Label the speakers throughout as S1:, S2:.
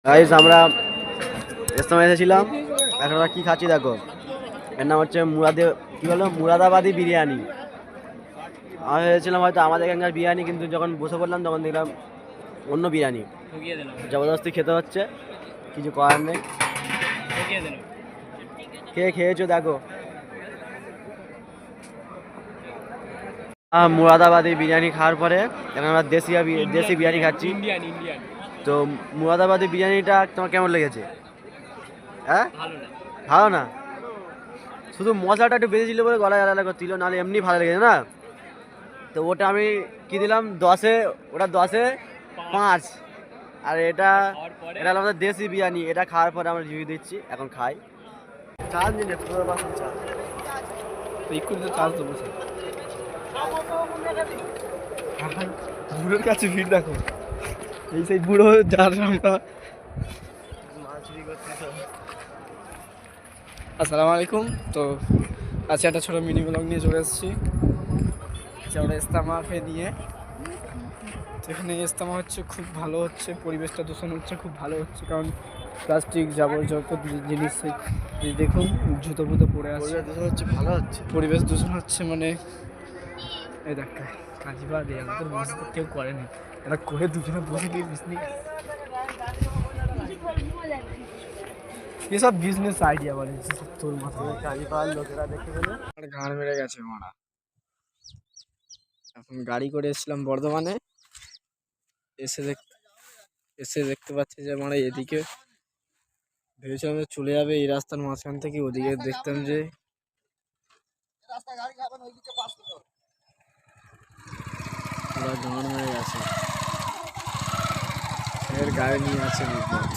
S1: Guys আমরা ইস্তেমায় এসেছিলাম। এখন আমরা কি খাচ্ছি দেখো, এর নাম হচ্ছে মুরাদাবাদি বিরিয়ানি। আমি ভেবেছিলাম হয়তো আমাদের এখানকার বিরিয়ানি, কিন্তু যখন বসে পড়লাম তখন দেখলাম অন্য বিরিয়ানি। জবরদস্তি খেতে হচ্ছে, কিছু করার নেই। কে খেয়েছো দেখো। মুরাদাবাদি বিরিয়ানি খাওয়ার পরে এখন আমরা দেশি বিরিয়ানি খাচ্ছি। তো মুরাদাবাদি বিরিয়ানিটা তোমার কেমন লেগেছে? হ্যাঁ, ভালো না, শুধু মশলাটা একটু বেশি ছিল বলে গলায় আলাদা করছিল, নাহলে এমনি ভালো লেগেছে না। তো ওটা আমি কি দিলাম 10-এ, ওটা 10-এ 5। আর এটা এটা হলো আমাদের দেশি বিরিয়ানি। এটা খাওয়ার পরে আমরা রিভিউ দিচ্ছি, এখন খাই। চার্জ নিলে পুরো বাসন চার্জ দেবো। বুড়োর কাছে ভিড় দেখো, এই সেই বুড়ো যার আমরা।
S2: আসসালামু আলাইকুম। তো আজকে একটা ছোটো মিনি ব্লগ নিয়ে চলে এসেছি আমরা ইস্তেমাকে নিয়ে। তো এখানে ইস্তেমা হচ্ছে, খুব ভালো হচ্ছে, পরিবেশটা দূষণ হচ্ছে, খুব ভালো হচ্ছে। কারণ প্লাস্টিক যত জিনিস দেখুন, জুতো ফুতো পড়ে আসছে,
S1: দূষণ হচ্ছে, ভালো হচ্ছে,
S2: পরিবেশ দূষণ হচ্ছে। মানে এই দেখ কাজিবা দিয়ে আমাদের মসজিদ কেউ করেনি, এরা করে দুজনে বসে গিয়ে বিজনেস, এসব বিজনেস আইডিয়া বলে তোর মাথায়।
S1: কাজীপাড়ার লোকেরা দেখে গেলে
S2: ঘাড় মেরে গেছে মারা। এখন গাড়ি করে এসেছিলাম বর্ধমানে, এসে দেখতে পাচ্ছি যে মানে এদিকে ভেবেছিলাম যে চলে যাবে এই রাস্তার মাঝখান থেকে, ওদিকে দেখতাম যে পুরো গাঁড় মেরে গেছে। এর গায়ে নিয়ে আছে বিপদ,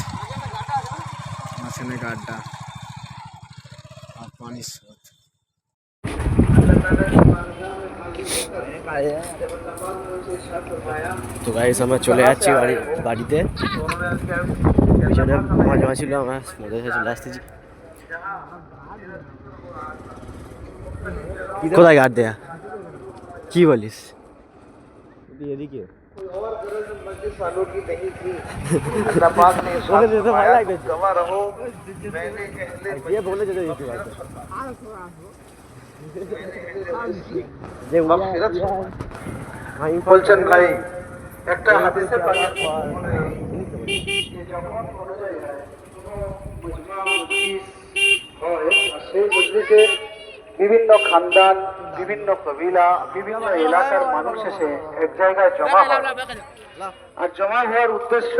S2: মাঝখানে গাড়টা আর পানির স্রোত।
S1: তো গাইস আমরা চলে যাচ্ছি বাড়িতে। পিছনে মজা ছিল, আমার মজা চলে আসতেছি। কোথায় গাড় দেয়া, কি বলিস? এদিকে বলে যেতে দিতে পারতো।
S3: বলছেন ভাই একটা হাদিসে সেই মজলিসে বিভিন্ন খানদান, বিভিন্ন কবিলা, বিভিন্ন এলাকার মানুষ এসে এক জায়গায় জমা হয়। আর জমা হওয়ার উদ্দেশ্য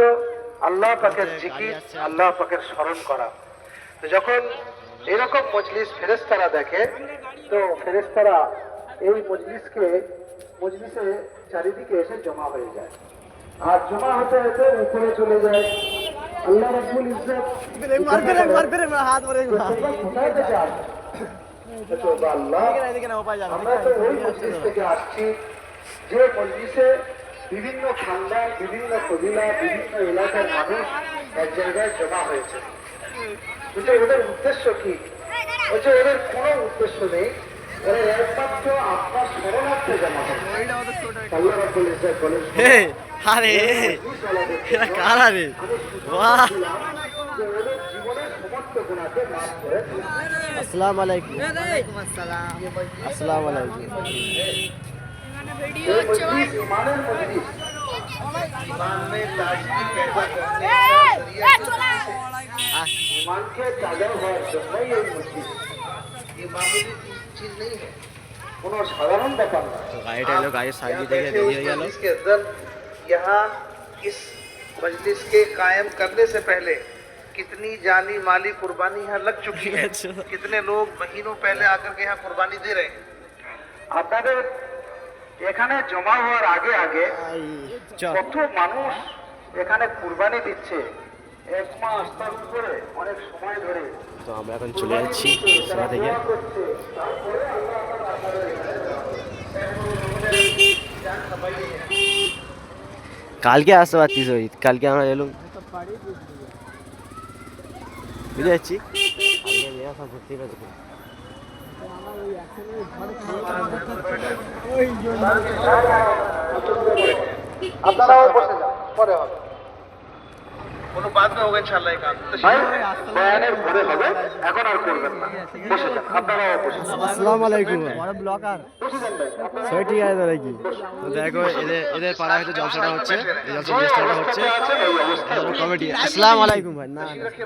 S3: আল্লাহ পাকের জিকির, আল্লাহ পাকের স্মরণ করা। তো যখন এরকম মজলিস ফেরেশতারা দেখে, তো ফেরেশতারা এই মজলিসে চারিদিকে এসে জমা হয়ে যায়। আর জমা হতে হতে উপরে চলে যায়। আল্লাহ রাব্বুল ইজ্জত আমরা তো ওই মজলিস থেকে আসছি যে মজলিসে বিভিন্ন খানদান, বিভিন্ন কবিলা, বিভিন্ন এলাকার মানুষ এক জায়গায় জমা হয়েছে। কিন্তু ওদের উদ্দেশ্য কি? বলছে ওদের কোনো উদ্দেশ্য নেই, ওরা একমাত্র আপনার শরণার্থে জমা হবে। আল্লাহ রাব্বুল ইজ্জত বলেন,
S1: আরে এরা কারা রে? বাহ,
S3: ওদের জীবনের সমস্ত গুনাহকে মাফ করে দিন।
S1: আসসালামু আলাইকুম। আসসালামু আলাইকুম।
S3: এই মজলিস ইমানের মজলিস, ইমান में ताजगी पैदा करने ইমানকে তাজা হওয়ার জন্যই এই মজলিস। ये मामूली चीज नहीं है, কোনো সাধারণ ব্যাপার না।
S1: তো গাড়িটা এলো, গাড়ির সাইড থেকে বেরিয়ে গেল।
S3: इसके अंदर यहाँ इस मजलिस के कायम करने से पहले कितनी जानी माली कुर्बानी यहाँ लग चुकी है। कितने लोग महीनों पहले आकर के यहाँ कुर्बानी दे रहे हैं। আপনাদের এখানে জমা হওয়ার আগে আগে কত মানুষ এখানে কুরবানি দিচ্ছে, 1 মাস তার উপরে অনেক সময় ধরে।
S1: তো আমরা এখন চলে যাচ্ছি সেবা থেকে। কালকে আসতে পারছিস? ওই কালকে আমরা এলাম, বুঝে যাচ্ছি। ঘুরতেই পারছি।
S3: আপনারাও বসে যান, পরে হবে। কোনো বাদ में होगा इंशाल्लाह एक आध ভাই বয়ানের পরে হবে এখন আর করবেন না বসে যান আপনারাও বসে যান
S1: আসসালামু আলাইকুম বড় ব্লগার
S3: বসে যান ভাই আপনারা
S1: সবাই ঠিক আছে নাকি তো দেখো এদের পাড়ায় হয়তো জলসাটা হচ্ছে এই জলসা চেষ্টাটা হচ্ছে কমিটি আসসালামু আলাইকুম ভাই না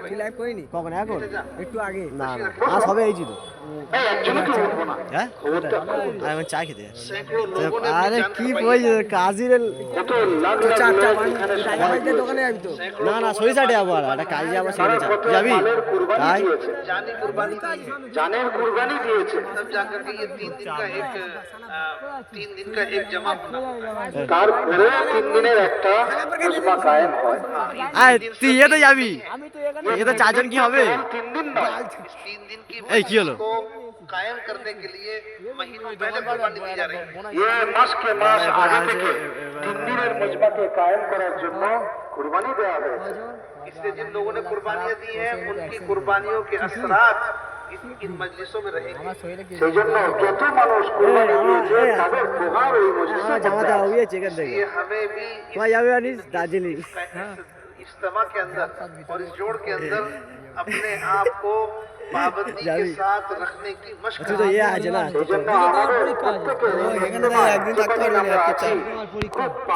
S2: কি লাইভ করিনি
S1: কখন এখন
S2: একটু আগে
S1: না না আজ হবে এই ছিল
S3: এই একজনও কি উঠবো না
S1: হ্যাঁ
S3: খবরটা
S1: আর আমি চা খেতে যাচ্ছি
S3: সেগুলো লোগों ने
S1: আরে কি বলছিস কাজির
S3: কত লাখ লাখ লোক এখানে সবাই
S2: দোকানে যাবি তো
S1: না না সরিষাটে আবার একটা কাজে আবার
S3: তারা
S1: সেখানে
S3: কত
S1: যাবি
S3: মালের কুরবানি
S1: তাই
S3: দিয়েছে জানের কুরবানি দিয়েছে
S4: तब जाकर के ये 3 दिन का एक जमा होना
S3: তারপরে 3 দিনের একটা মুজমা কায়েম হয়
S1: আয় তুই এতে যাবি এতে চারজন কি হবে
S3: 3 দিন নয়
S4: इस 3 दिन की
S1: এই কি হলো
S4: को कायम करने के लिए महीनों पहले कुर्बानी दी जा रही है
S3: ये मास के मास आगे থেকে 3 দিনের মুজমাকে কায়েম করার জন্য কুরবানি দেওয়া হয়েছে
S4: इसलिए जिन लोगों ने कुर्बानियां दी हैं उनकी कुर्बानियों के असरात इन मजलिसों में रहेंगे
S3: সেই জন্য যত মানুষ কুরবানি দিয়েছে তাদের প্রভাব এই মজলিসে
S1: আমার জামাটা হয়ে চেকের দেখে
S4: ये हमें भी
S1: ভাই যাবে আনিস দার্জিলিং
S4: इज्तिमा के अंदर और इस जोड़ के अंदर अपने आप को पाबंदी के साथ रखने की मशक
S1: তুই তো ইয়ে আছে না
S3: সেই জন্য আমাদের প্রত্যেকের
S2: এখানে একদিন থাকতে পারবি না, একটা চা।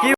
S1: কি